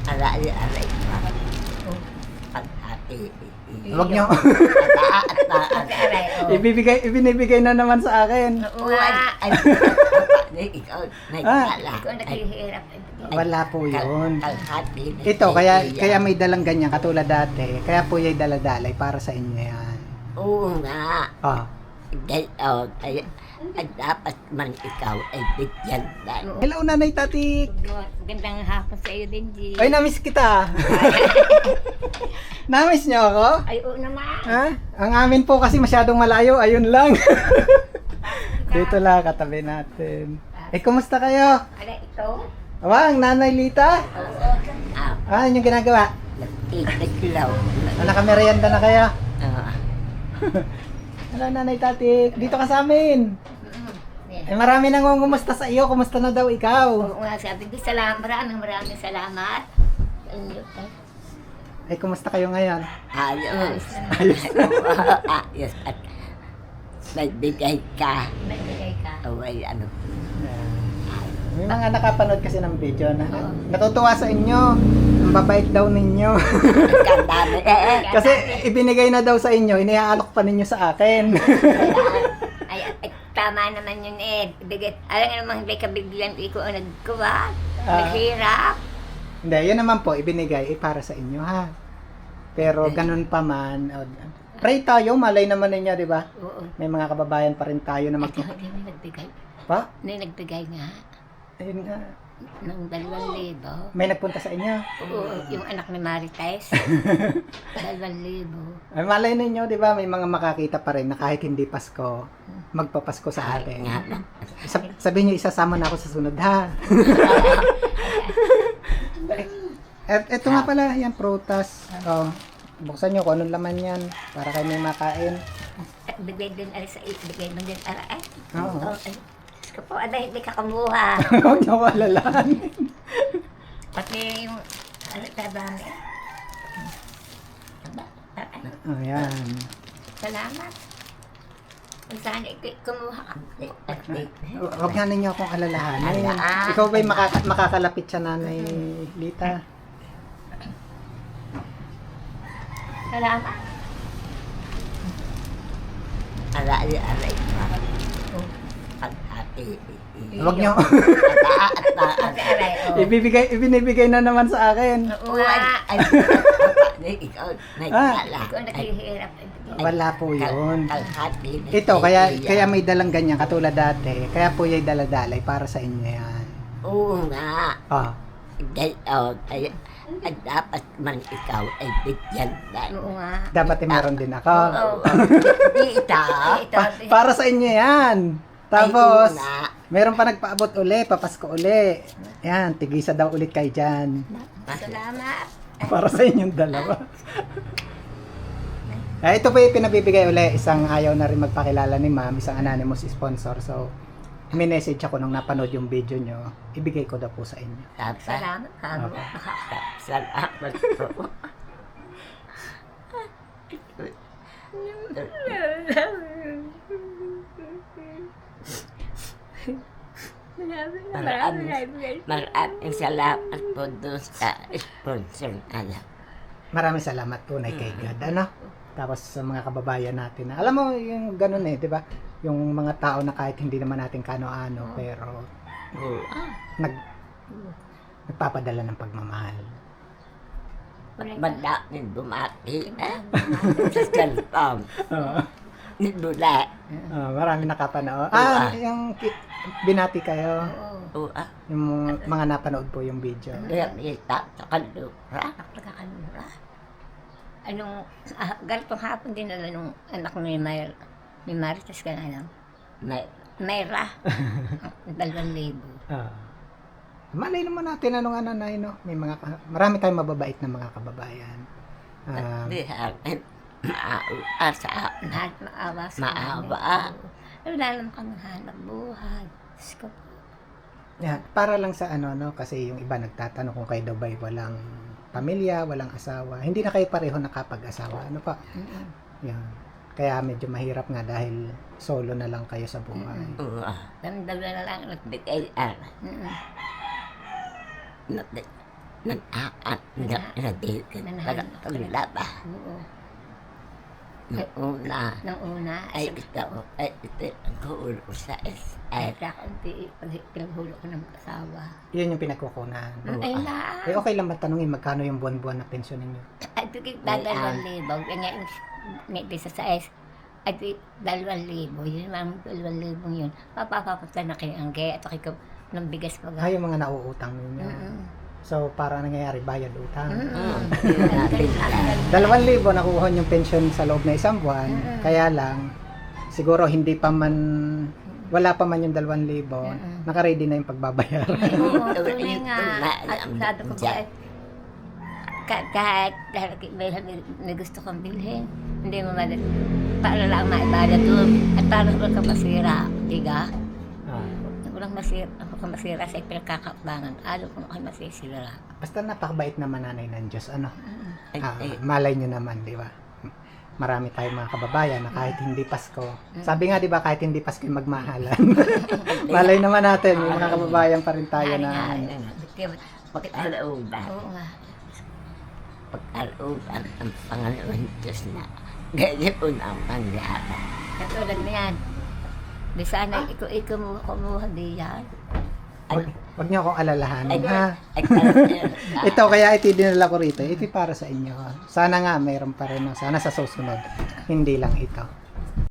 Aray-aray pa. Paghati. Huwag niyo. Aray, oh. Ibinibigay na naman sa akin. Oo nga. Ikaw, Ah. Ikaw naghihirap. Wala po yun. Kalhati. Ito, kaya may dalang ganyan, katulad dati. Kaya po yung daladalay para sa inyo yan. Oo nga. Oh. Kaya dapat man ikaw ay bigyan na. Hello, Nanay Tatik. Gandang hapon sa iyo din, G. Ay, namiss kita. Namiss niyo ako? Ay, oo naman. Ha? Ang amin po kasi masyadong malayo, ayun lang. Dito lang, katabi natin. Eh, kumusta kayo? Ala, ito? Awang, Nanay Lita? Oo. Ano yung ginagawa? Nagtitiglaw. Nakameryenda na kayo? Ah. Hello, Nanay Tatik. Dito ka sa amin. Eh, marami nang ngumusta sa iyo. Kumusta na daw ikaw? Oo nga, sabi ko, maraming salamat. Sa inyo, Eh, kumusta kayo ngayon? Ayos. Ayos. Ayos. At nagbigay ka. Nagbigay ka. Away, ano. May mga nakapanood kasi ng video na natutuwa sa inyo. Ang babait daw ninyo. Kandami. Kasi ibinigay na daw sa inyo, iniaalok pa ninyo sa akin. Ay, tama naman yun eh. Alam nga naman, hindi ka biglang ikaw ang nagkuha. Ah. Naghirap. Hindi, yun naman po, ibinigay para sa inyo ha. Pero ganun pa man, pray tayo, malay naman ninyo, di ba? Oo. May mga kababayan pa rin tayo na Ito, hindi may nagbigay. Pa? May nagbigay nga Ayun nga. ng 2,000. May nagpunta sa inyo. Oo, yung anak ni Marites. 2,000. Ay, malay ninyo, di ba? May mga makakita pa rin na kahit hindi Pasko, magpapasko sa atin. Sabihin nyo, isasama na ako sa sunod, ha? Eto nga pala, yan, prutas. Oh, buksan nyo kung anong laman yan para kayo may makain. At bigay din alas sa bigay mo din alas. Oo. Ko po, hindi ka kamuha. Huwag nyo ko alalahanin. Pati yung dami. Oh, yan. Salamat. Kung saan kumuha ka. Huwag nga ninyo akong alalahanin. Alaan. Ikaw ba'y makakalapit sa Nanay Lita? Salamat. Aray-aray pa. Paghati. Huwag nyo. Aray, oh. Ibinibigay na naman sa akin. Oo nga. Ikaw, Ikaw naghihirap. Wala po yun. Kalhati. Ito, kaya may dalang ganyan, katulad dati. Kaya po yung daladalay para sa inyo yan. Oo nga. Oh. Kaya dapat man ikaw ay bigyan na. Oo nga. Dapat meron din ako. Oo. Dita. Ito. Para sa inyo yan. Tapos, Ay, oo nga. meron pa nagpaabot uli, papasko uli. Yan, tigisa daw ulit kayo dyan. Salamat. Para sa inyong dalawa. Ito pa yung pinabibigay uli. Isang ayaw na rin magpakilala ni ma'am, isang anonymous sponsor. So, may message ako nung napanood yung video nyo. Ibigay ko daw po sa inyo. Salamat. Kago. Salamat po. Maraming salamat po doon sa sponsor na lang. Maraming salamat po na kay God. Ano? Tapos sa mga kababayan natin. Alam mo, yung ganun eh, di ba? Yung mga tao na kahit hindi naman natin kano-ano, pero nagpapadala ng pagmamahal. Madaming bumati na. Sa cellphone. Nidula. Marami nakapanood. Oo. Yung binati kayo. Oo. Yung mga napanood po yung video. Kaya kita sa kalura. Napakakanura. Anong, ganitong hapon din na nung anak ni ni Marites ka na lang. Mayra. 2,000. Malay naman natin anong ananay, no? May marami tayong mababait na mga kababayan. Di akin. Maawa sa Lahat maawa sa maawa. Wala naman kami hanap buhay. Diyos ko po. Yan, para lang sa ano, no? Kasi yung iba nagtatanong kung kayo daw ba'y walang pamilya, walang asawa. Hindi na kayo pareho nakapag-asawa. Ano pa? Yan. Kaya medyo mahirap nga dahil solo na lang kayo sa buhay. Oo. Damdam na lang. Nagbigay nanaan, nadikan, paglaba. Oo. Noong una, Nang una, ay ito ang kuulo ko sa ay SR. kakunti, pinaghulo ko ng asawa. Yun yung pinagkukunan. Ay na, Eh, okay lang ba tanungin magkano yung buwan-buwan na pensyon ninyo? ay tigil 2,000. Ngayon, may isa sa S, ay 2,000. Yun naman, 2,000 yun. Papapunta na kayo ang gaya at ako ng bigas pa. Ay, yung mga nauutang ninyo. So, para nangyayari, bayad utang. Yun natin alam. 2,000 nakuha yung pension sa loob na isang buwan. Kaya lang, siguro hindi pa man, wala pa man yung 2,000, nakaready na yung pagbabayar. Oo, Ito, tunay nga. ito na At alam sabi ko dyan. kahit may gusto kong bilhin, hindi mo malat. Para lang maibada doon. At para walang ka masira, diga? Walang masira sa pinagkakabangan. Alam ko kayo masisira. Basta napakabait naman nanay ng Diyos. Ano? Ay, Malay nyo naman, di ba? Marami tayong mga kababayan na kahit hindi Pasko. Sabi nga, di ba, kahit hindi Pasko yung magmahalan. Malay naman natin, may mga kababayan pa rin tayo na... pagkalooban. Oo nga. Pagkalooban ang Panginoon Diyos na gayon ang pangyari. Katulad na yan. Di sana ikaw mo kumuha di yan. Wag niyo akong alalahanin, ha? Ay, Ito, kaya ito dinala ko rito. Ito para sa inyo. Sana nga, mayroon pa rin. Sana sa susunod. Hindi lang ito.